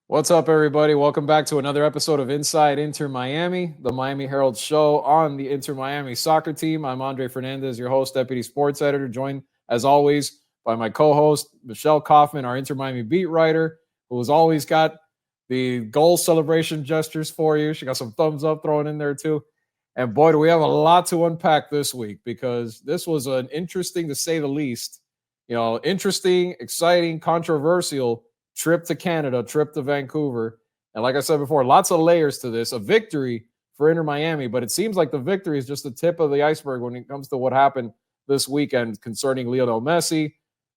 What's up, everybody? Welcome back to another episode of Inside Inter Miami, the Miami Herald show on the Inter Miami soccer team. I'm Andre Fernandez, your host, deputy sports editor, joined as always by my co-host Michelle Kaufman, our Inter Miami beat writer, who has always got the goal celebration gestures for you. She got some thumbs up thrown in there too. And boy, do we have a lot to unpack this week because this was an interesting, to say the least, interesting, exciting, controversial trip to Canada, trip to Vancouver. And like I said before, lots of layers to this. A victory for Inter Miami, but it seems like the victory is just the tip of the iceberg when it comes to what happened this weekend concerning Lionel Messi,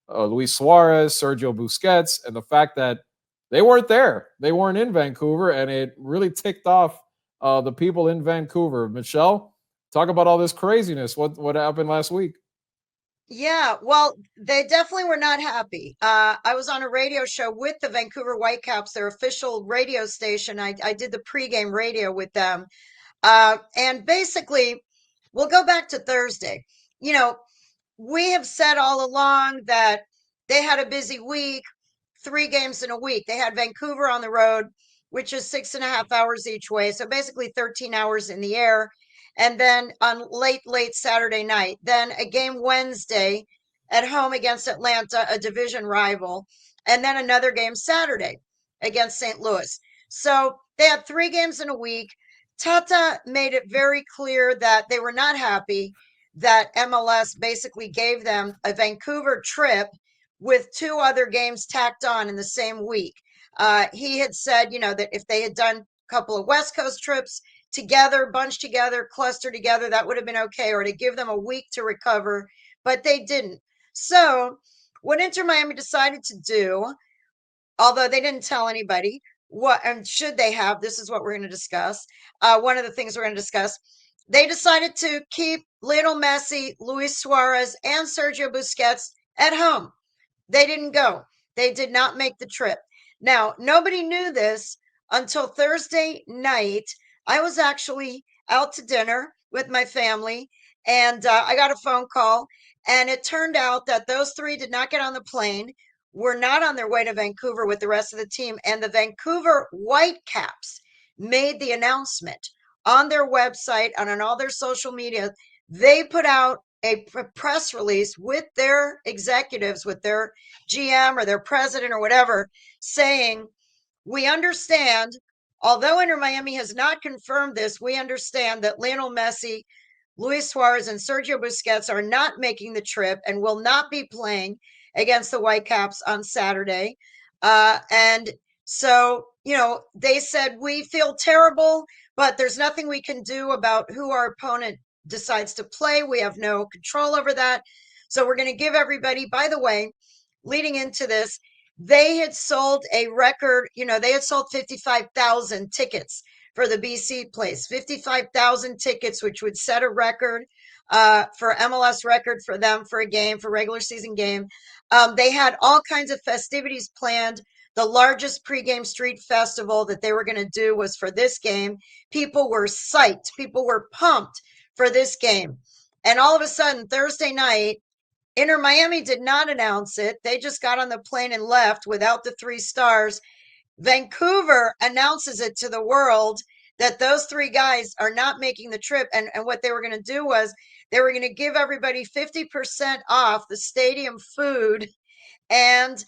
Luis Suarez, Sergio Busquets, and the fact that they weren't there. They weren't in Vancouver, and it really ticked off the people in Vancouver. Michelle, talk about all this craziness. What happened last week? Yeah, well, they definitely were not happy. I was on a radio show with the Vancouver Whitecaps, their official radio station. I did the pregame radio with them. And basically, we'll go back to Thursday. You know, we have said all along that they had a busy week, 3 games in a week. They had Vancouver on the road, which is 6.5 hours each way. So basically 13 hours in the air. And then on late Saturday night, then a game Wednesday at home against Atlanta, a division rival, and then another game Saturday against St. Louis. So they had 3 games in a week. Tata made it very clear that they were not happy that MLS basically gave them a Vancouver trip with 2 other games tacked on in the same week. He had said, that if they had done a couple of West Coast trips together, bunched together, clustered together, that would have been okay, or to give them a week to recover, but they didn't. So, what Inter Miami decided to do, although they didn't tell anybody, what and should they have, this is what we're going to discuss. One of the things we're going to discuss, they decided to keep Lionel Messi, Luis Suarez, and Sergio Busquets at home. They didn't go. They did not make the trip. Now, nobody knew this until Thursday night. I was actually out to dinner with my family, and I got a phone call, and it turned out that those three did not get on the plane, were not on their way to Vancouver with the rest of the team, and the Vancouver Whitecaps made the announcement on their website and on all their social media. They put out a press release with their executives, with their GM or their president or whatever, saying, we understand, although Inter Miami has not confirmed this, we understand that Lionel Messi, Luis Suarez, and Sergio Busquets are not making the trip and will not be playing against the Whitecaps on Saturday. And so, they said, we feel terrible, but there's nothing we can do about who our opponent decides to play. We have no control over that. So we're going to give everybody, by the way, leading into this, they had sold a record, they had sold 55,000 tickets for the BC place, 55,000 tickets, which would set a record for MLS record for them for a game, for regular season game. They had all kinds of festivities planned. The largest pregame street festival that they were going to do was for this game. People were psyched. People were pumped for this game. And all of a sudden, Thursday night, Inter Miami did not announce it. They just got on the plane and left without the 3 stars. Vancouver announces it to the world that those 3 guys are not making the trip. And what they were going to do was they were going to give everybody 50% off the stadium food, and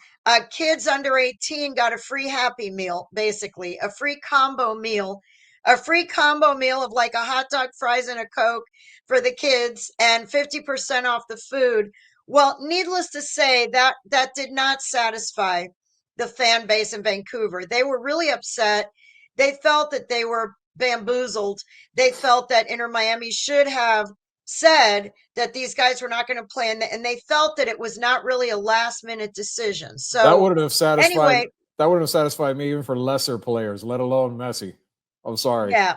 kids under 18 got a free Happy Meal, basically, a free combo meal of like a hot dog, fries, and a Coke for the kids, and 50% off the food. Well, needless to say, that did not satisfy the fan base in Vancouver. They were really upset. They felt that they were bamboozled. They felt that Inter Miami should have said that these guys were not going to play, and they felt that it was not really a last minute decision. That So wouldn't have satisfied anyway, that wouldn't have satisfied me even for lesser players, let alone Messi. I'm sorry. yeah,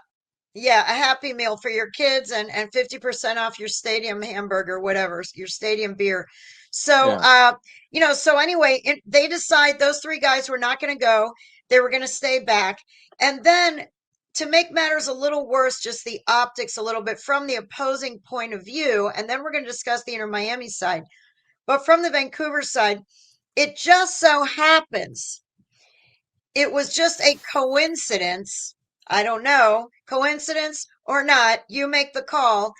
yeah, a Happy Meal for your kids, and 50% off your stadium hamburger, whatever, your stadium beer. So, Yeah. so anyway, they decide those 3 guys were not going to go. They were going to stay back. And then to make matters a little worse, just the optics a little bit from the opposing point of view, and then we're going to discuss the Inter Miami side. But from the Vancouver side, it just so happens it was just a coincidence. I don't know, coincidence or not, you make the call,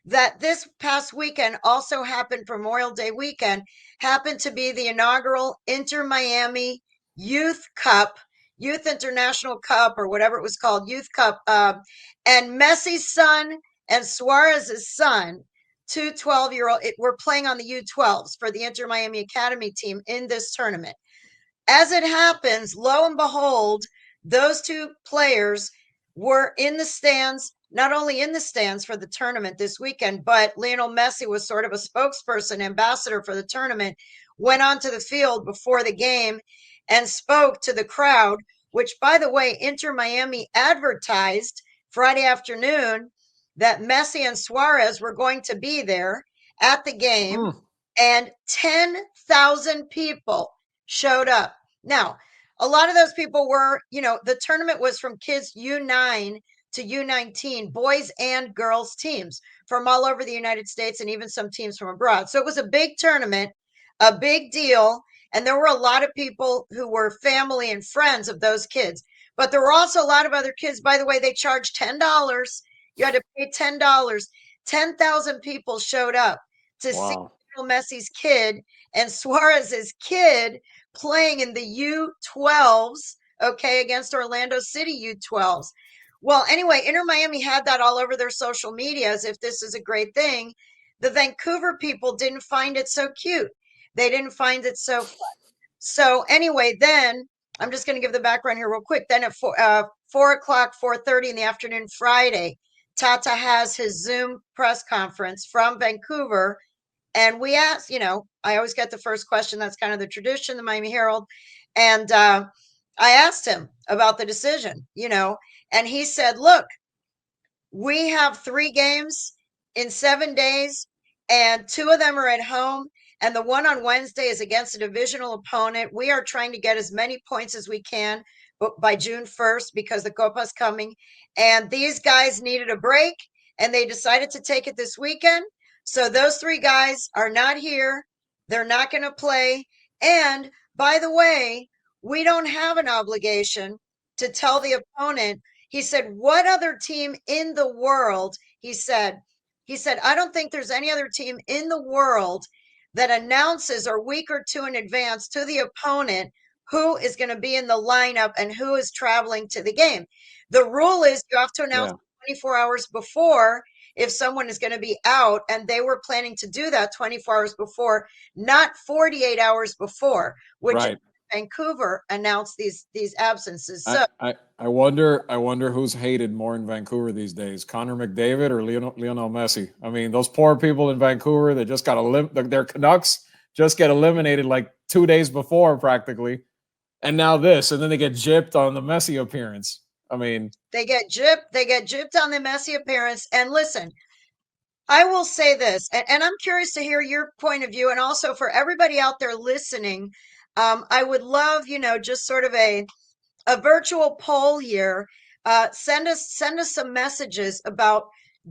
that this past weekend also happened, Memorial Day weekend, happened to be the inaugural Inter Miami Youth Cup, Youth International Cup, or whatever it was called, Youth Cup. And Messi's son and Suarez's son, two 12-year-old, were playing on the U12s for the Inter Miami Academy team in this tournament. As it happens, lo and behold, those two players were in the stands, not only in the stands for the tournament this weekend, but Lionel Messi was sort of a spokesperson, ambassador for the tournament, went onto the field before the game and spoke to the crowd, which, by the way, Inter Miami advertised Friday afternoon that Messi and Suarez were going to be there at the game, and 10,000 people showed up. Now, a lot of those people were, the tournament was from kids U9 to U19, boys and girls teams from all over the United States and even some teams from abroad. So it was a big tournament, a big deal. And there were a lot of people who were family and friends of those kids. But there were also a lot of other kids. By the way, they charged $10. You had to pay $10. 10,000 people showed up to see Messi's kid and Suarez's kid playing in the U12s, okay, against Orlando City U12s. Well, anyway, Inter Miami had that all over their social media as if this is a great thing. The Vancouver people didn't find it so cute. They didn't find it so fun. So anyway, then I'm just going to give the background here real quick. Then at 4 o'clock, 4:30 in the afternoon, Friday, Tata has his Zoom press conference from Vancouver. And we asked, I always get the first question. That's kind of the tradition, the Miami Herald. And I asked him about the decision, and he said, look, we have 3 games in 7 days, and 2 of them are at home. And the one on Wednesday is against a divisional opponent. We are trying to get as many points as we can by June 1st because the Copa is coming. And these guys needed a break, and they decided to take it this weekend. So those 3 guys are not here. They're not going to play. And by the way, we don't have an obligation to tell the opponent. He said, what other team in the world, he said, I don't think there's any other team in the world that announces a week or 2 in advance to the opponent who is going to be in the lineup and who is traveling to the game. The rule is you have to announce 24 hours before if someone is going to be out, and they were planning to do that 24 hours before, not 48 hours before, which Vancouver announced these absences. So I wonder who's hated more in Vancouver these days, Connor McDavid or Lionel Messi. I mean, those poor people in Vancouver, they just got their Canucks just get eliminated like 2 days before practically, and now this, and then they get gypped on the Messi appearance. I mean, they get gypped on the Messi appearance. And listen, I will say this, and I'm curious to hear your point of view, and also for everybody out there listening, I would love, just sort of a virtual poll here. Send us some messages about,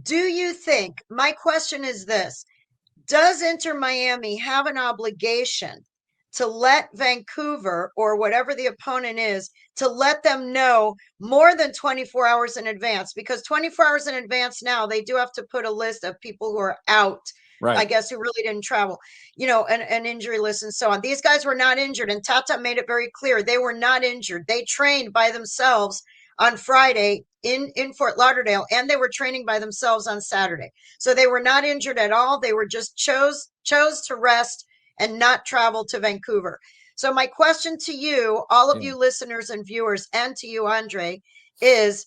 do you think, my question is this, does Inter Miami have an obligation to let Vancouver, or whatever the opponent is, to let them know more than 24 hours in advance? Because 24 hours in advance now, they do have to put a list of people who are out, I guess, who really didn't travel, an injury list and so on. These guys were not injured, and Tata made it very clear they were not injured. They trained by themselves on Friday in Fort Lauderdale, and they were training by themselves on Saturday. So they were not injured at all. They were just chose to rest and not travel to Vancouver. So my question to you, all of you listeners and viewers, and to you, Andre, is,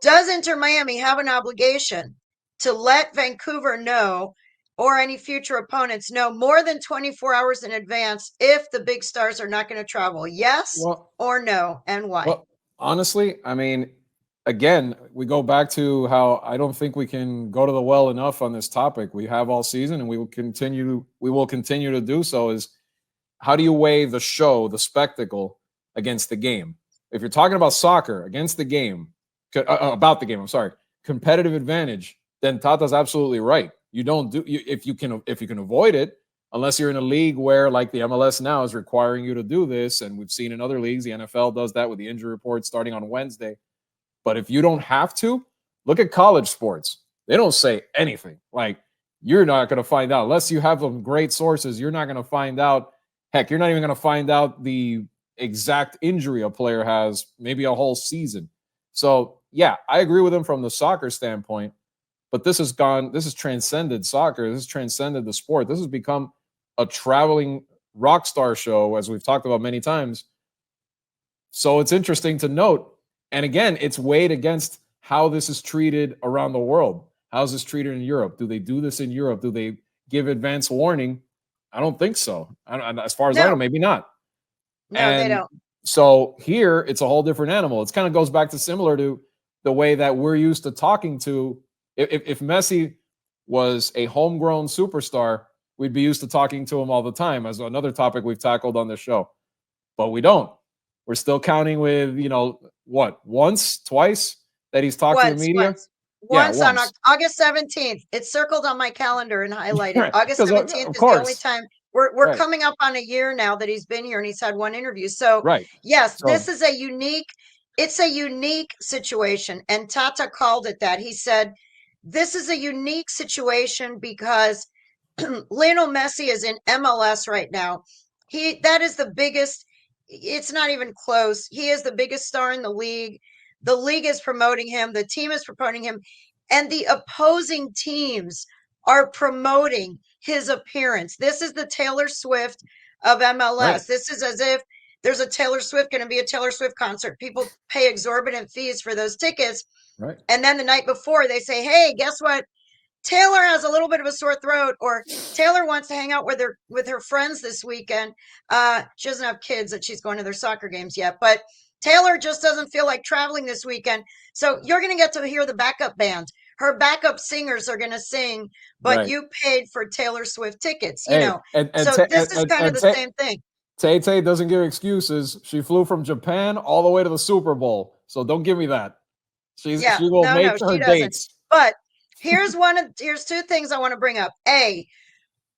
does Inter Miami have an obligation to let Vancouver know, or any future opponents know, more than 24 hours in advance if the big stars are not going to travel? Yes or no, and why? Well, honestly, I mean, again, we go back to how I don't think we can go to the well enough on this topic. We have all season, and we will continue to do so. Is how do you weigh the show, the spectacle, against the game? If you're talking about soccer, against the game, about the game, I'm sorry, competitive advantage, then Tata's absolutely right. You don't do if you can avoid it, unless you're in a league where, like the MLS now, is requiring you to do this. And we've seen in other leagues, the NFL does that with the injury report starting on Wednesday. But if you don't have to, look at college sports. They don't say anything. Like, you're not going to find out unless you have some great sources. You're not going to find out. Heck, you're not even going to find out the exact injury a player has, maybe a whole season. So, yeah, I agree with him from the soccer standpoint. But this has transcended soccer. This has transcended the sport. This has become a traveling rock star show, as we've talked about many times. So it's interesting to note. And again, it's weighed against how this is treated around the world. How's this treated in Europe? Do they do this in Europe? Do they give advance warning? I don't think so. As far as I know, maybe not. No, they don't. So here, it's a whole different animal. It kind of goes back to similar to the way that we're used to talking to. If Messi was a homegrown superstar, we'd be used to talking to him all the time, as another topic we've tackled on the show. But we don't. We're still counting with, once, twice that he's talked to the media? Once on August 17th. It's circled on my calendar and highlighted. Right. August 17th is the only time. We're coming up on a year now that he's been here and he's had one interview. So, yes, this is it's a unique situation. And Tata called it that. He said, this is a unique situation because Lionel Messi is in MLS right now. That is the biggest. It's not even close. He is the biggest star in the league. The league is promoting him. The team is promoting him. And the opposing teams are promoting his appearance. This is the Taylor Swift of MLS. Right. This is as if there's a Taylor Swift going to be a Taylor Swift concert. People pay exorbitant fees for those tickets. Right. And then the night before they say, hey, guess what? Taylor has a little bit of a sore throat, or Taylor wants to hang out with her friends this weekend. She doesn't have kids that she's going to their soccer games yet, but Taylor just doesn't feel like traveling this weekend. So you're going to get to hear the backup band. Her backup singers are going to sing, but you paid for Taylor Swift tickets, you know. So this is kind of the same thing. Tay doesn't give excuses. She flew from Japan all the way to the Super Bowl. So don't give me that. She will make her dates. But here's two things I want to bring up. A,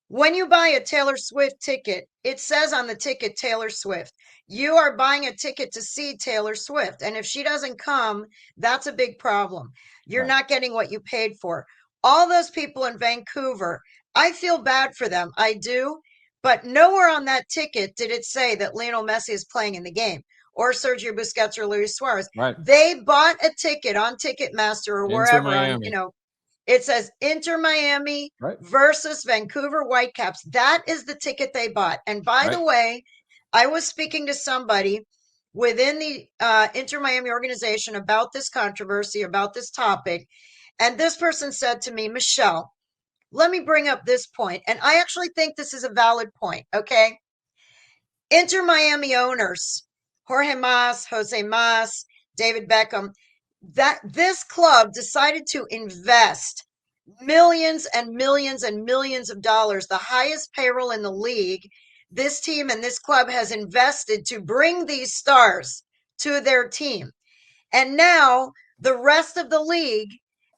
when you buy a Taylor Swift ticket, it says on the ticket Taylor Swift. You are buying a ticket to see Taylor Swift. And if she doesn't come, that's a big problem. You're not getting what you paid for. All those people in Vancouver, I feel bad for them. I do. But nowhere on that ticket did it say that Lionel Messi is playing in the game, or Sergio Busquets or Luis Suarez. Right. They bought a ticket on Ticketmaster or wherever. It says Inter Miami versus Vancouver Whitecaps. That is the ticket they bought. And by the way, I was speaking to somebody within the Inter Miami organization about this controversy, about this topic. And this person said to me, Michelle, let me bring up this point. And I actually think this is a valid point. Okay. Inter Miami owners, Jorge Mas, Jose Mas, David Beckham, that this club decided to invest millions and millions and millions of dollars, the highest payroll in the league. This team and this club has invested to bring these stars to their team. And now the rest of the league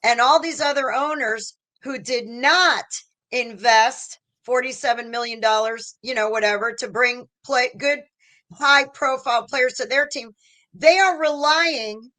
and all these other owners who did not invest $47 million, whatever, to bring good high profile players to their team, they are relying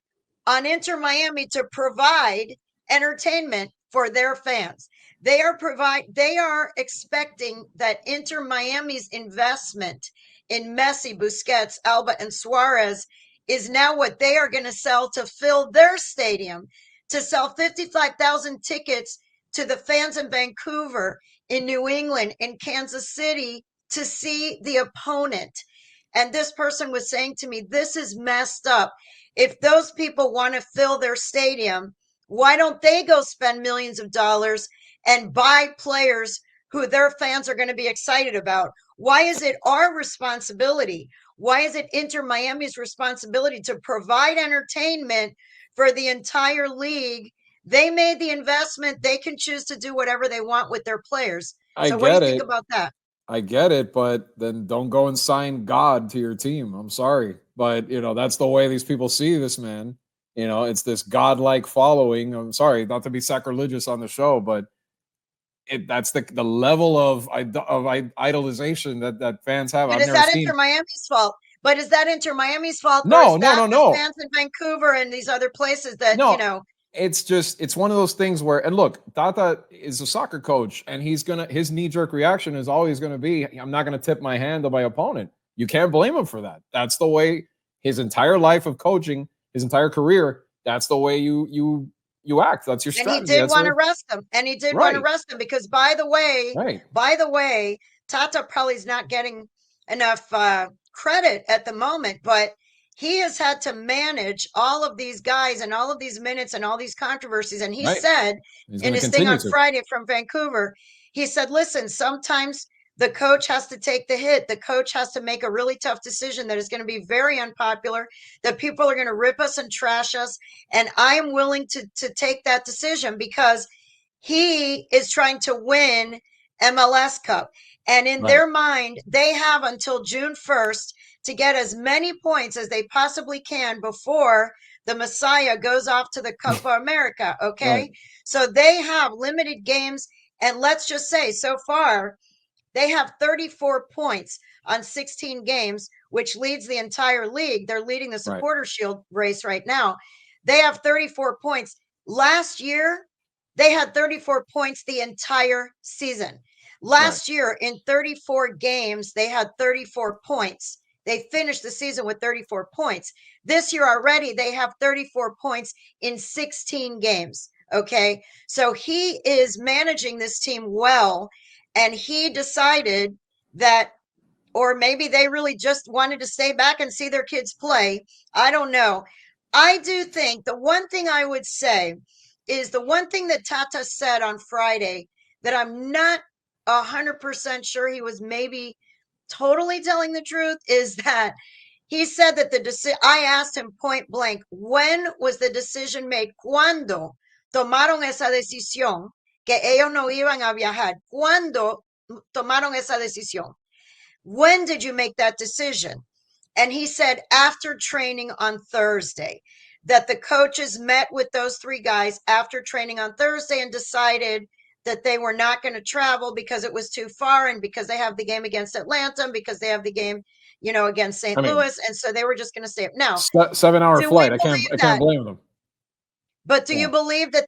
on Inter Miami to provide entertainment for their fans. They are expecting that Inter Miami's investment in Messi, Busquets, Alba, and Suarez is now what they are going to sell to fill their stadium, to sell 55,000 tickets to the fans in Vancouver, in New England, in Kansas City, to see the opponent. And this person was saying to me, this is messed up. If those people want to fill their stadium, why don't they go spend millions of dollars and buy players who their fans are going to be excited about? Why is it our responsibility? Why is it Inter Miami's responsibility to provide entertainment for the entire league? They made the investment. They can choose to do whatever they want with their players. So what do you think about that? I get it, but then don't go and sign God to your team. I'm sorry. But, that's the way these people see this man. It's this godlike following. I'm sorry, not to be sacrilegious on the show, but that's the level of idolization that fans have. But I've is never that Inter seen. Miami's fault? But is that Inter Miami's fault, or No, is no, that no, the no. fans in Vancouver and these other places that, No, it's one of those things where, and look, Tata is a soccer coach, and his knee-jerk reaction is always gonna be, I'm not gonna tip my hand to my opponent. You can't blame him for that. That's the way his entire life of coaching, his entire career, that's the way you act. That's your and he strategy. did That's want what to arrest them. And he did want to right, arrest them because right, by the way, Tata probably is not getting enough credit at the moment, but he has had to manage all of these guys and all of these minutes and all these controversies. And he right. said He's in gonna his thing continue on to. Friday from Vancouver, he said, listen, sometimes the coach has to take the hit. The coach has to make a really tough decision that is going to be very unpopular, that people are going to rip us and trash us. And I am willing to take that decision because he is trying to win MLS Cup. And in Right, their mind, they have until June 1st to get as many points as they possibly can before the Messiah goes off to the Copa America. right, Okay. So they have limited games. And let's just say so far, they have 34 points on 16 games, which leads the entire league. They're leading the right, Supporter Shield race right now. They have 34 points. Last year, they had 34 points the entire season. right. Last year, in 34 games, they had 34 points. They finished the season with 34 points. This year already, they have 34 points in 16 games. Okay. So he is managing this team well, and he decided that, or maybe they really just wanted to stay back and see their kids play. I don't know. I do think the one thing I would say is the one thing that Tata said on Friday that I'm not 100% sure he was maybe totally telling the truth is that he said that the decision, I asked him point blank, when was the decision made? ¿Cuándo tomaron esa decisión que ellos no iban a viajar? ¿Cuándo tomaron esa decisión? When did you make that decision? And he said, after training on Thursday, that the coaches met with those three guys after training on Thursday and decided that they were not going to travel because it was too far and because they have the game against Atlanta and because they have the game, against I St. mean, Louis. And so they were just going to stay up. Now, 7 hour do we flight. I can't believe I can't that? blame them. But do Yeah. you believe that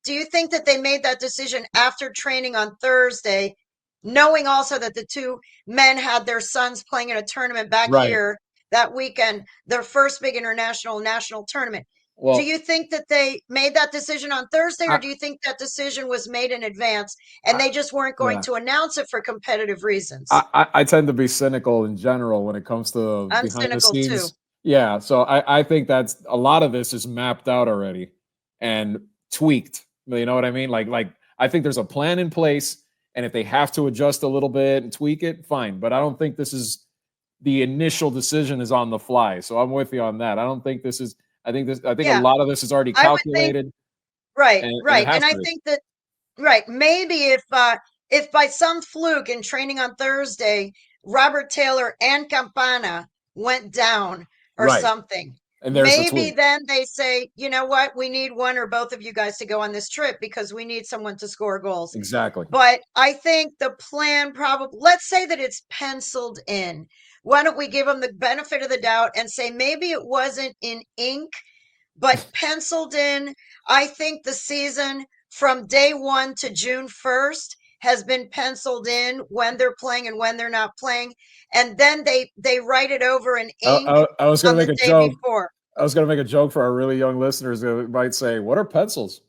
do you think that they made that decision after training on Thursday, knowing also that the two men had their sons playing in a tournament back Right. here that weekend, their first big international national tournament? Do Well, you think that they made that decision on Thursday, or I, do you think that decision was made in advance and I they just weren't going yeah. to announce it for competitive reasons? I tend to be cynical in general when it comes to I'm behind the cynical too. scenes. Yeah, so I think that's a lot of this is mapped out already and tweaked. You know what I mean? Like I think there's a plan in place, and if they have to adjust a little bit and tweak it, fine. But I don't think this is the initial decision is on the fly. So I'm with you on that. I don't think this is. I think a Yeah, lot of this is already I would think, calculated, right, and it right. has And I to be. think that, right. Maybe if by some fluke in training on Thursday, Robert Taylor and Campana went down or Right. something, And there's the maybe tweak. then they say, you know what, we need one or both of you guys to go on this trip because we need someone to score goals. Exactly. But I think the plan probably, let's say that it's penciled in. Why don't we give them the benefit of the doubt and say maybe it wasn't in ink, but penciled in? I think the season from day 1 to June 1st has been penciled in when they're playing and when they're not playing. And then they write it over in ink I was going on to make the a day joke. before. I was going to make a joke for our really young listeners that might say, "What are pencils?"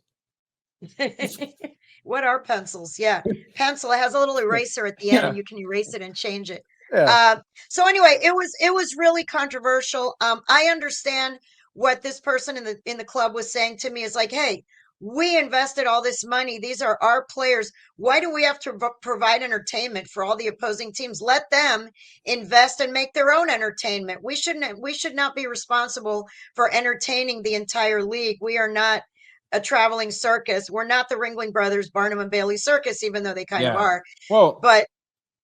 What are pencils? Yeah. Pencil, it has a little eraser at the end Yeah, and you can erase it and change it. yeah, Uh, so anyway, it was really controversial. I understand what this person in the club was saying to me is like, hey, we invested all this money. These are our players. Why do we have to provide entertainment for all the opposing teams? Let them invest and make their own entertainment. We should not be responsible for entertaining the entire league. We are not a traveling circus. We're not the Ringling Brothers, Barnum and Bailey circus, even though they kind of yeah. are. Well, But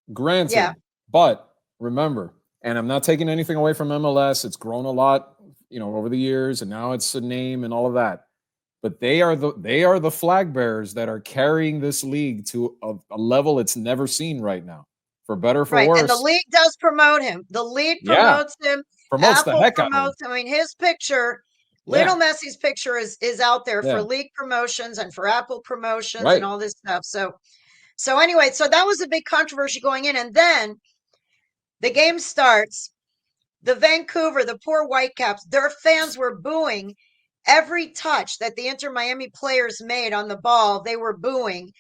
yeah, granted, but remember, and I'm not taking anything away from MLS. It's grown a lot, over the years, and now it's a name and all of that. but they are the flag bearers that are carrying this league to a level it's never seen right now, for better or for Right. And the worse. league does promote him. The league Yeah, promotes him. promotes the Apple heck out of him. promotes. I mean, his picture, Lionel Yeah, Messi's picture is out there for yeah, league promotions and for Apple promotions and right. all this stuff. So anyway, so that was a big controversy going in. And then the game starts. The Vancouver, the poor Whitecaps, their fans were booing every touch that the Inter Miami players made on the ball. They were booing.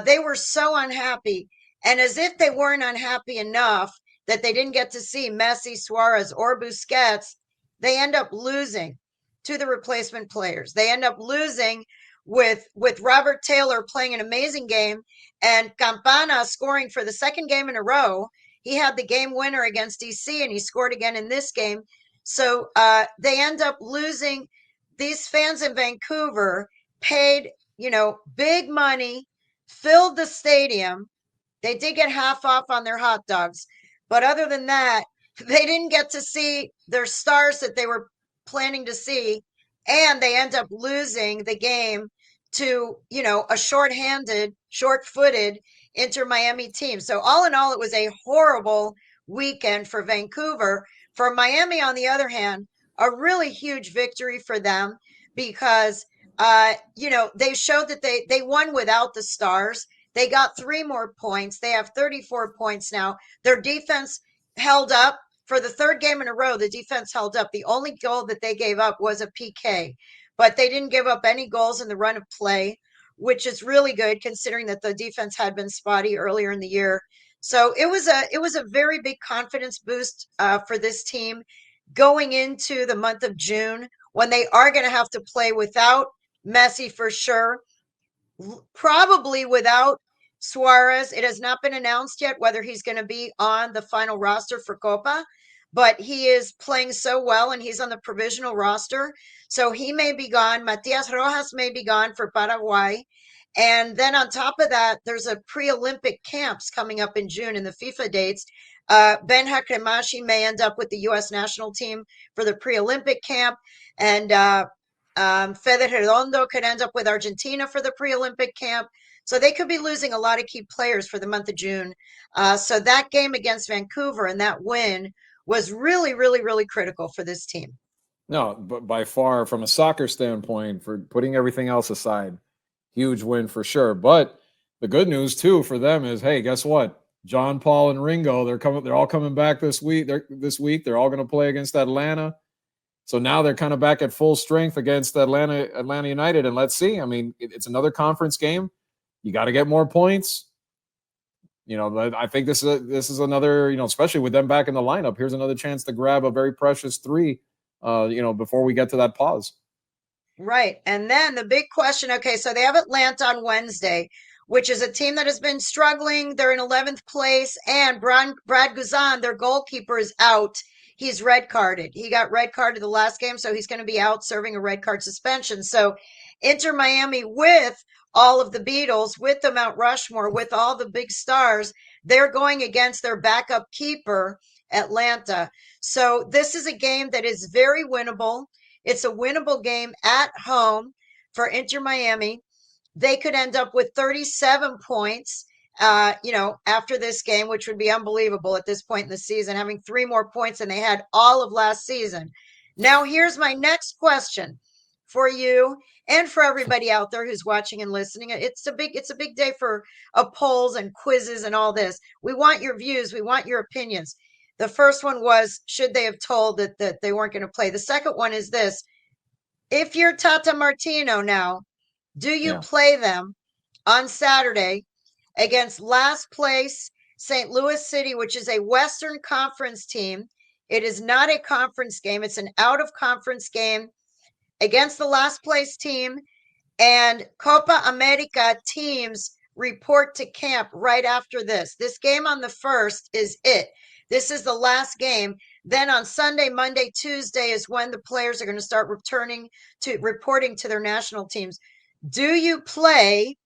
They were so unhappy. And as if they weren't unhappy enough that they didn't get to see Messi, Suarez, or Busquets, they end up losing to the replacement players. They end up losing with Robert Taylor playing an amazing game and Campana scoring for the second game in a row. He had the game winner against DC, and he scored again in this game. So they end up losing. These fans in Vancouver paid, big money, filled the stadium. They did get half off on their hot dogs. But other than that, they didn't get to see their stars that they were planning to see. And they end up losing the game to, a short-handed, short-footed Inter Miami team. So all in all, it was a horrible weekend for Vancouver. For Miami, on the other hand, a really huge victory for them because they showed that they won without the stars. They got 3 more points. They have 34 points now. Their defense held up for the third game in a row. The defense held up. The only goal that they gave up was a PK, but they didn't give up any goals in the run of play, which is really good considering that the defense had been spotty earlier in the year. So it was a very big confidence boost for this team going into the month of June when they are going to have to play without Messi for sure, probably without Suarez. It has not been announced yet whether he's going to be on the final roster for Copa, but he is playing so well and he's on the provisional roster. So he may be gone. Matias Rojas may be gone for Paraguay. And then on top of that, there's a pre-Olympic camps coming up in June in the FIFA dates. Ben Hakremashi may end up with the U.S. national team for the pre-Olympic camp. And Fede Redondo could end up with Argentina for the pre-Olympic camp. So they could be losing a lot of key players for the month of June. So that game against Vancouver and that win was really, really, really critical for this team. No, but by far, from a soccer standpoint, for putting everything else aside, huge win for sure. But the good news too for them is, hey, guess what? John Paul and Ringo, they're coming. They're all coming back this week. They're all going to play against Atlanta. So now they're kind of back at full strength against Atlanta United. And let's see. I mean, it's another conference game. You got to get more points. I think this is another. Especially with them back in the lineup, here's another chance to grab a very precious three. Before we get to that pause. Right. And then the big question, okay, so they have Atlanta on Wednesday, which is a team that has been struggling. They're in 11th place, and Brad Guzan, their goalkeeper, is out. He's red carded. He got red carded the last game, so he's going to be out serving a red card suspension. So Inter Miami with all of the Beatles, with the Mount Rushmore, with all the big stars, they're going against their backup keeper, Atlanta. So this is a game that is very winnable. It's a winnable game at home for Inter Miami. They could end up with 37 points, after this game, which would be unbelievable at this point in the season, having 3 more points than they had all of last season. Now, here's my next question for you and for everybody out there who's watching and listening. It's a big day for polls and quizzes and all this. We want your views. We want your opinions. The first one was, should they have told that they weren't going to play? The second one is this: if you're Tata Martino now, do you Yeah. play them on Saturday against last place St. Louis City, which is a Western Conference team? It is not a conference game. It's an out of conference game against the last place team, and Copa America teams report to camp right after this. This game on the 1st is it. This is the last game. Then on Sunday, Monday, Tuesday is when the players are going to start reporting to their national teams. Do you play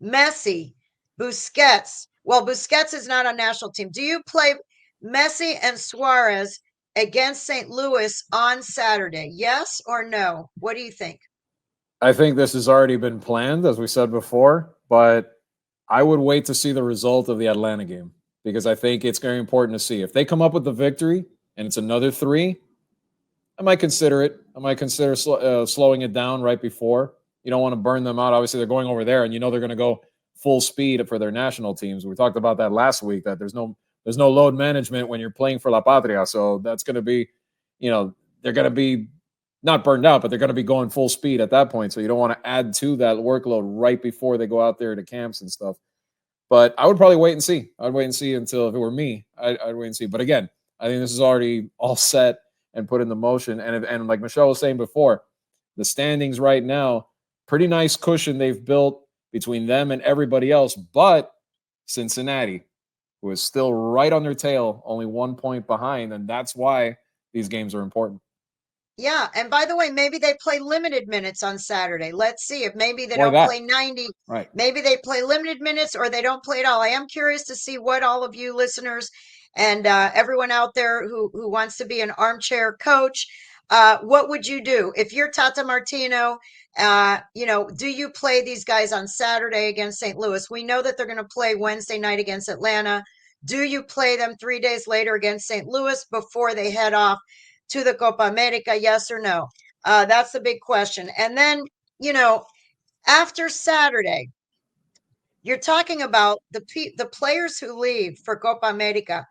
Messi, Busquets? Well, Busquets is not on national team. Do you play Messi and Suarez against St. Louis on Saturday? Yes or no? What do you think? I think this has already been planned, as we said before, but I would wait to see the result of the Atlanta game because I think it's very important to see. If they come up with the victory and it's another three, I might consider it. I might consider slowing it down right before. You don't want to burn them out. Obviously, they're going over there, and you know they're going to go full speed for their national teams. We talked about that last week. That there's no load management when you're playing for La Patria. So that's going to be, they're going to be not burned out, but they're going to be going full speed at that point. So you don't want to add to that workload right before they go out there to camps and stuff. But I would probably wait and see. I'd wait and see until if it were me, I'd wait and see. But again, I think this is already all set and put into motion. And like Michelle was saying before, the standings right now, pretty nice cushion they've built between them and everybody else. But Cincinnati, who is still right on their tail, only 1 point behind, and that's why these games are important. Yeah, and by the way, maybe they play limited minutes on Saturday. Let's see if maybe they Or don't that. play 90. Right. Maybe they play limited minutes or they don't play at all. I am curious to see what all of you listeners and everyone out there who wants to be an armchair coach, what would you do if you're Tata Martino? Do you play these guys on Saturday against St. Louis? We know that they're going to play Wednesday night against Atlanta. Do you play them 3 days later against St. Louis before they head off to the Copa America? Yes or no? That's the big question. And then, after Saturday, you're talking about the players who leave for Copa America.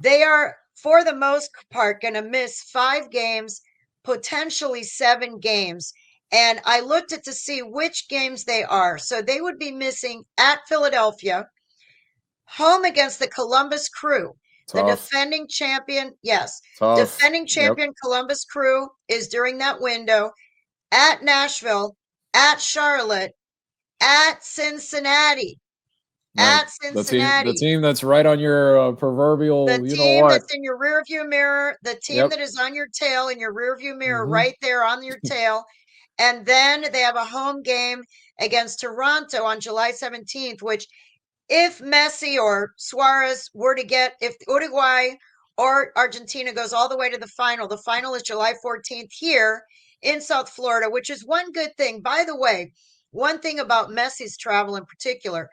They are, for the most part, going to miss 5 games, potentially 7 games. And I looked at to see which games they are. So they would be missing at Philadelphia, home against the Columbus Crew, the Tough. defending champion. Yes, Tough. defending Yep. champion Columbus Crew is during that window, at Nashville, at Charlotte, at Cincinnati, Right. at The Cincinnati. team that's right on your The proverbial, you know team what. that's in your rearview mirror, the team Yep. that is on your tail in your rearview mirror, Mm-hmm. right there on your tail. And then they have a home game against Toronto on July 17th, which if Messi or Suarez were to get, if Uruguay or Argentina goes all the way to the final is July 14th here in South Florida, which is one good thing. By the way, one thing about Messi's travel in particular,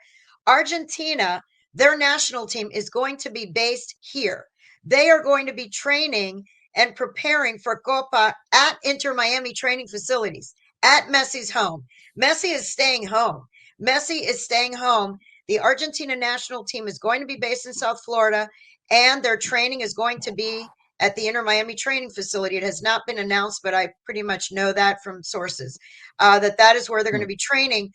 Argentina, their national team is going to be based here. They are going to be training and preparing for Copa at Inter Miami training facilities at Messi's home. Messi is staying home. Messi is staying home. The Argentina national team is going to be based in South Florida, and their training is going to be at the Inter Miami training facility. It has not been announced, but I pretty much know that from sources that is where they're going to be training.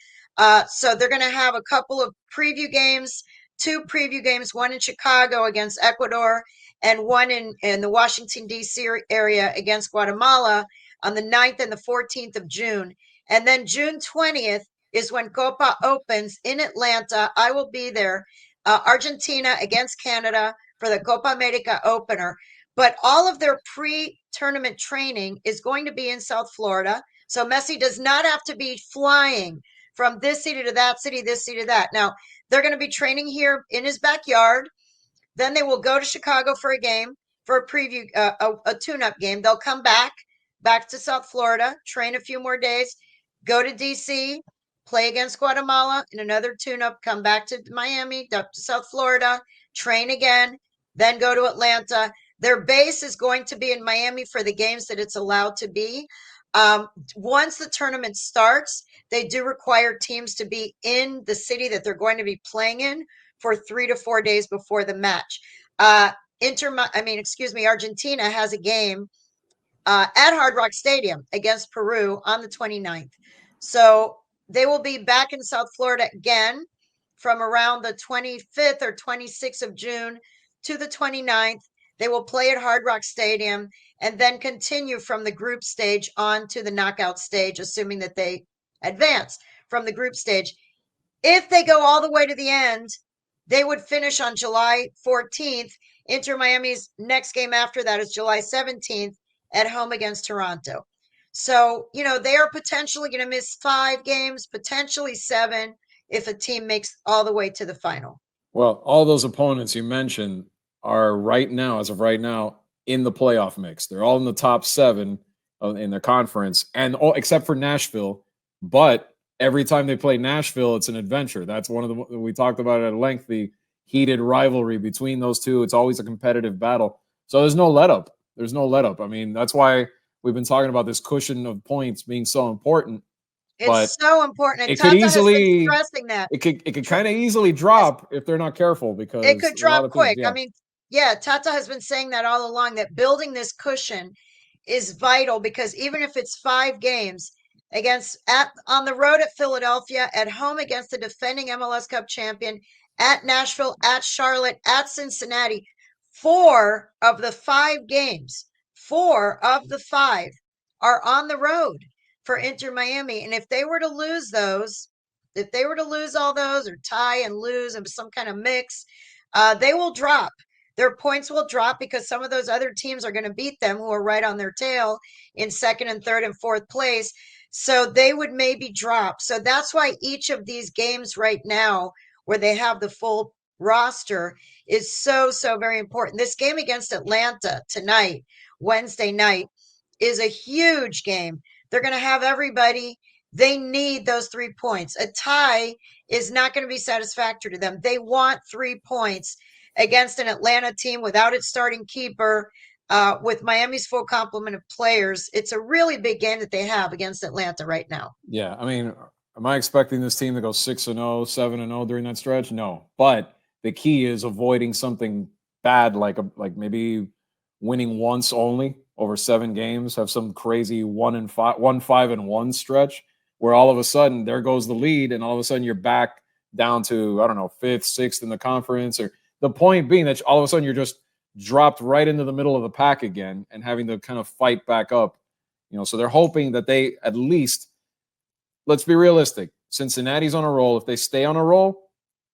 So they're going to have a couple of preview games, 2 preview games, one in Chicago against Ecuador and one in the Washington, D.C. area against Guatemala on the 9th and the 14th of June. And then June 20th is when Copa opens in Atlanta. I will be there. Argentina against Canada for the Copa America opener. But all of their pre-tournament training is going to be in South Florida. So Messi does not have to be flying from this city to that city, this city to that. Now, they're going to be training here in his backyard. Then they will go to Chicago for a game, for a preview, a tune-up game. They'll come back to South Florida, train a few more days, go to DC, play against Guatemala in another tune-up, come back to Miami, up to South Florida, train again, then go to Atlanta. Their base is going to be in Miami for the games that it's allowed to be. Once the tournament starts, they do require teams to be in the city that they're going to be playing in for 3 to 4 days before the match. Argentina has a game at Hard Rock Stadium against Peru on the 29th. So they will be back in South Florida again from around the 25th or 26th of June to the 29th. They will play at Hard Rock Stadium and then continue from the group stage on to the knockout stage, assuming that they advance from the group stage. If they go all the way to the end, they would finish on July 14th. Inter Miami's next game after that is July 17th at home against Toronto. So, they are potentially going to miss 5 games, potentially 7 if a team makes all the way to the final. Well, all those opponents you mentioned are right now, as of right now, in the playoff mix. They're all in the top 7 in their conference, and except for Nashville, But every time they play Nashville, it's an adventure. That's one of the we talked about it at length. The heated rivalry between those two. It's always a competitive battle. So there's no let up. There's no let up. I mean, that's why we've been talking about this cushion of points being so important. But It's so important. And it could Tata has been easily stressing that. it could kind of easily Yes, drop if they're not careful it because could a lot drop of teams, quick. I yeah. mean, yeah, Tata has been saying that all along, that building this cushion is vital, because even if it's 5 games against at on the road at Philadelphia, at home against the defending MLS Cup champion, at Nashville, at Charlotte, at Cincinnati, 4 of the 5 games, 4 of the 5 are on the road for Inter Miami. And if they were to lose those, if they were to lose all those, or tie and lose and some kind of mix, they will drop. Their points will drop because some of those other teams are going to beat them, who are right on their tail in second and third and fourth place. So they would maybe drop. So that's why each of these games right now, where they have the full roster, is so very important. This game against Atlanta tonight, Wednesday night, is a huge game. They're going to have everybody. They need those 3 points. A tie is not going to be satisfactory to them. They want 3 points against an Atlanta team without its starting keeper, with Miami's full complement of players. It's a really big game that they have against Atlanta right now. Yeah, I mean, am I expecting this team to go 6-0, 7-0 during that stretch? No. But the key is avoiding something bad like maybe winning once only over 7 games, have some crazy 1-5, 1-5-1 stretch where all of a sudden there goes the lead and all of a sudden you're back down to, I don't know, 5th, 6th in the conference. Or the point being that all of a sudden you're just dropped right into the middle of the pack again and having to kind of fight back up. So they're hoping that they at least, let's be realistic. Cincinnati's on a roll. If they stay on a roll,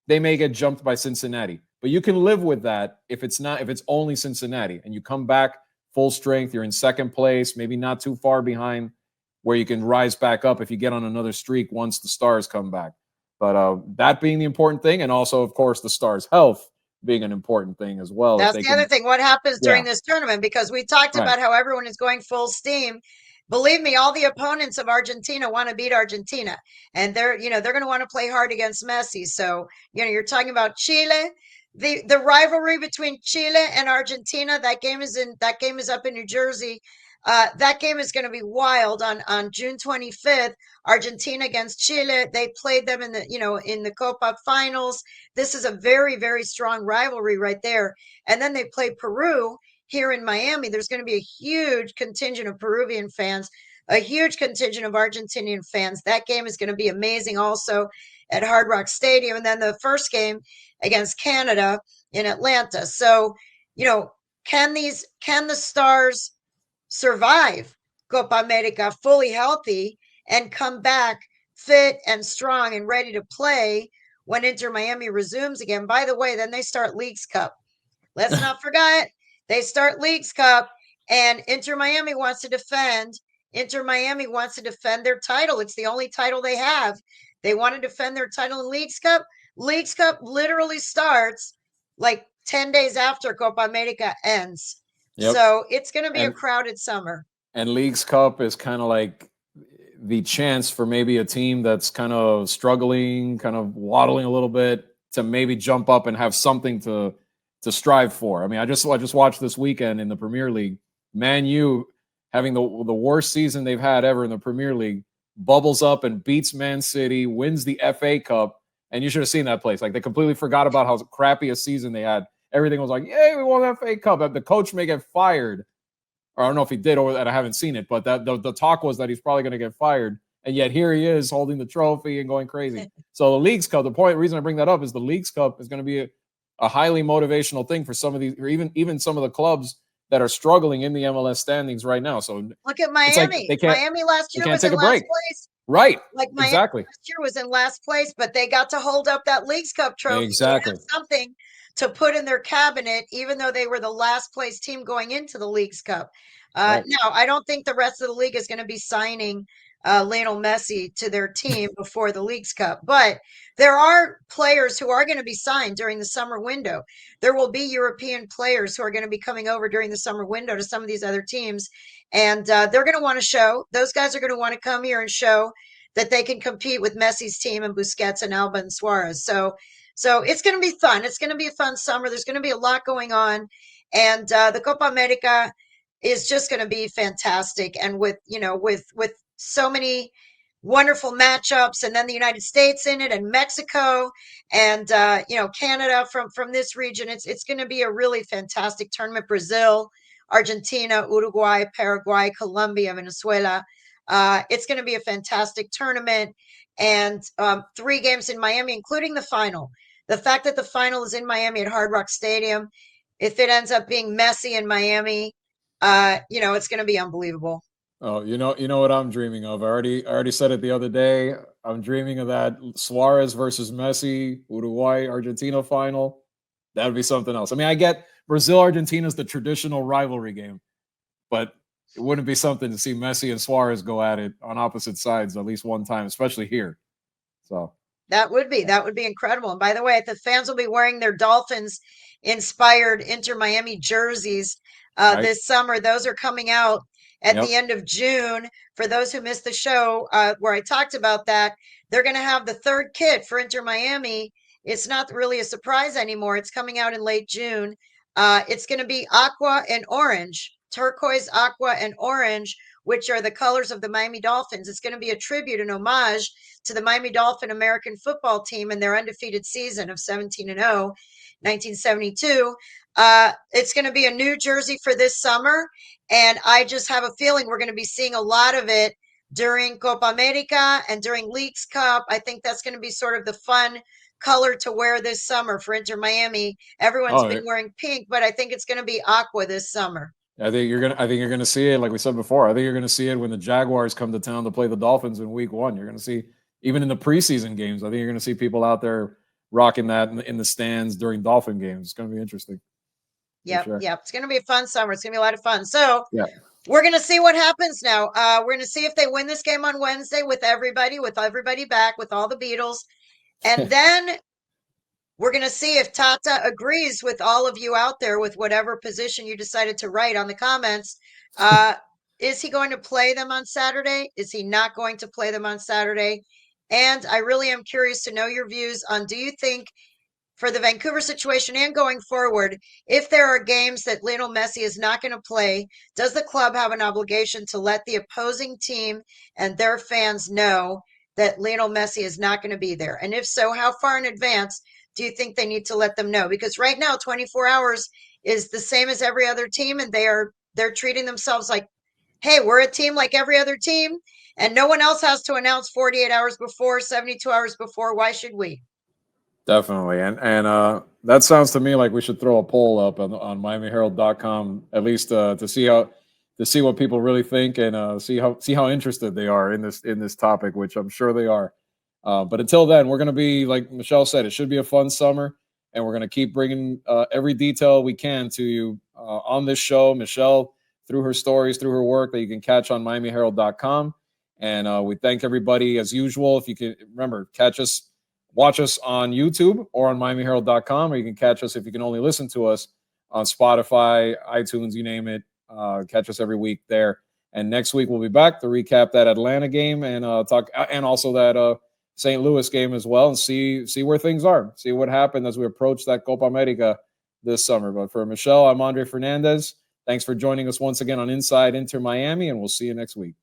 they may get jumped by Cincinnati. But you can live with that if it's only Cincinnati and you come back full strength, you're in second place, maybe not too far behind, where you can rise back up if you get on another streak once the Stars come back. But that being the important thing, and also, of course, the Stars' health being an important thing as well. If That's they the other can, thing. What happens yeah, during this tournament? Because we talked right, about how everyone is going full steam. Believe me, all the opponents of Argentina want to beat Argentina, and they're going to want to play hard against Messi. So, you're talking about Chile, the rivalry between Chile and Argentina. That game is up in New Jersey. That game is going to be wild on June 25th. Argentina against Chile. They played them in the Copa finals. This is a very strong rivalry right there. And then they play Peru here in Miami. There's going to be a huge contingent of Peruvian fans, a huge contingent of Argentinian fans. That game is going to be amazing also at Hard Rock Stadium. And then the first game against Canada in Atlanta. So, can the Stars survive Copa America fully healthy and come back fit and strong and ready to play when Inter Miami resumes again? By the way, then they start Leagues Cup. Let's not forget, they start Leagues Cup, and Inter Miami wants to defend. Inter Miami wants to defend their title. It's the only title they have. They want to defend their title in Leagues Cup. Leagues Cup literally starts like 10 days after Copa America ends. yep. So it's going to be a And crowded summer. and Leagues Cup is kind of like the chance for maybe a team that's kind of struggling, kind of waddling a little bit, to maybe jump up and have something to strive for. I mean, I just watched this weekend in the Premier League, Man U having the worst season they've had ever in the Premier League, bubbles up and beats Man City, wins the FA Cup, and you should have seen that place. Like, they completely forgot about how crappy a season they had. Everything was like, "Yay, we won the FA Cup." The coach may get fired, or I don't know if he did, or that I haven't seen it, but that the talk was that he's probably going to get fired, and yet here he is holding the trophy and going crazy. So the Leagues Cup, reason I bring that up is the Leagues Cup is going to be a highly motivational thing for some of these, or even some of the clubs that are struggling in the MLS standings right now. So Look at it's like Miami. Miami last they year can't was take in a last break, place. right? Like Miami Exactly, last year was in last place, but they got to hold up that Leagues Cup trophy. They exactly, have something to put in their cabinet, even though they were the last place team going into the Leagues Cup. right. Now, I don't think the rest of the league is going to be signing Lionel Messi to their team before the Leagues Cup, but there are players who are going to be signed during the summer window. There will be European players who are going to be coming over during the summer window to some of these other teams, and they're going to want to show. Those guys are going to want to come here and show that they can compete with Messi's team and Busquets and Alba and Suarez. So it's going to be fun. It's going to be a fun summer. There's going to be a lot going on, and the Copa America is just going to be fantastic. And with so many wonderful matchups, and then the United States in it, and Mexico, and Canada from this region, it's going to be a really fantastic tournament. Brazil, Argentina, Uruguay, Paraguay, Colombia, Venezuela. It's going to be a fantastic tournament, and 3 games in Miami, including the final. The fact that the final is in Miami at Hard Rock Stadium, if it ends up being Messi in Miami, it's going to be unbelievable. Oh, you know what I'm dreaming of. I already said it the other day. I'm dreaming of that Suarez versus Messi, Uruguay, Argentina final. That would be something else. I mean, I get Brazil, Argentina is the traditional rivalry game, but it wouldn't be something to see Messi and Suarez go at it on opposite sides at least one time, especially here. So that would be incredible. And by the way, the fans will be wearing their Dolphins inspired Inter Miami jerseys right? this summer. Those are coming out at the end of June. For those who missed the show where I talked about that, they're going to have the 3rd kit for Inter Miami. It's not really a surprise anymore. It's coming out in late June. It's going to be aqua and orange, turquoise, aqua, and orange, which are the colors of the Miami Dolphins. It's going to be a tribute, an homage to the Miami Dolphin American football team and their undefeated season of 17-0, 1972. It's going to be a new jersey for this summer, and I just have a feeling we're going to be seeing a lot of it during Copa America and during Leagues Cup. I think that's going to be sort of the fun color to wear this summer for Inter Miami. Everyone's been wearing pink, but I think it's going to be aqua this summer. I think you're gonna see it, like we said before. I think you're gonna see it when the Jaguars come to town to play the Dolphins in Week 1. You're gonna see, even in the preseason games, I think you're gonna see people out there rocking that in the stands during Dolphin games. It's gonna be interesting. Yep, it's gonna be a fun summer. It's gonna be a lot of fun. So yeah, we're gonna see what happens now. We're gonna see if they win this game on Wednesday with everybody back, with all the Beatles, and then we're going to see if Tata agrees with all of you out there with whatever position you decided to write on the comments. Is he going to play them on Saturday? Is he not going to play them on Saturday? And I really am curious to know your views on, do you think for the Vancouver situation and going forward, if there are games that Lionel Messi is not going to play, does the club have an obligation to let the opposing team and their fans know that Lionel Messi is not going to be there? And if so, how far in advance do you think they need to let them know? Because right now, 24 hours is the same as every other team, and they're treating themselves like, hey, we're a team like every other team, and no one else has to announce 48 hours before, 72 hours before. Why should we? Definitely. And that sounds to me like we should throw a poll up on MiamiHerald.com, at least to see what people really think, and see how interested they are in this topic, which I'm sure they are. But until then, we're going to be, like Michelle said, it should be a fun summer, and we're going to keep bringing every detail we can to you on this show. Michelle, through her stories, through her work, that you can catch on MiamiHerald.com. And we thank everybody, as usual. If you can remember, watch us on YouTube or on MiamiHerald.com, or you can catch us, if you can only listen to us, on Spotify, iTunes, you name it. Catch us every week there. And next week we'll be back to recap that Atlanta game and talk, and also that St. Louis game as well, and see where things are, see what happened as we approach that Copa America this summer. But for Michelle, I'm Andre Fernandez. Thanks for joining us once again on Inside Inter Miami, and we'll see you next week.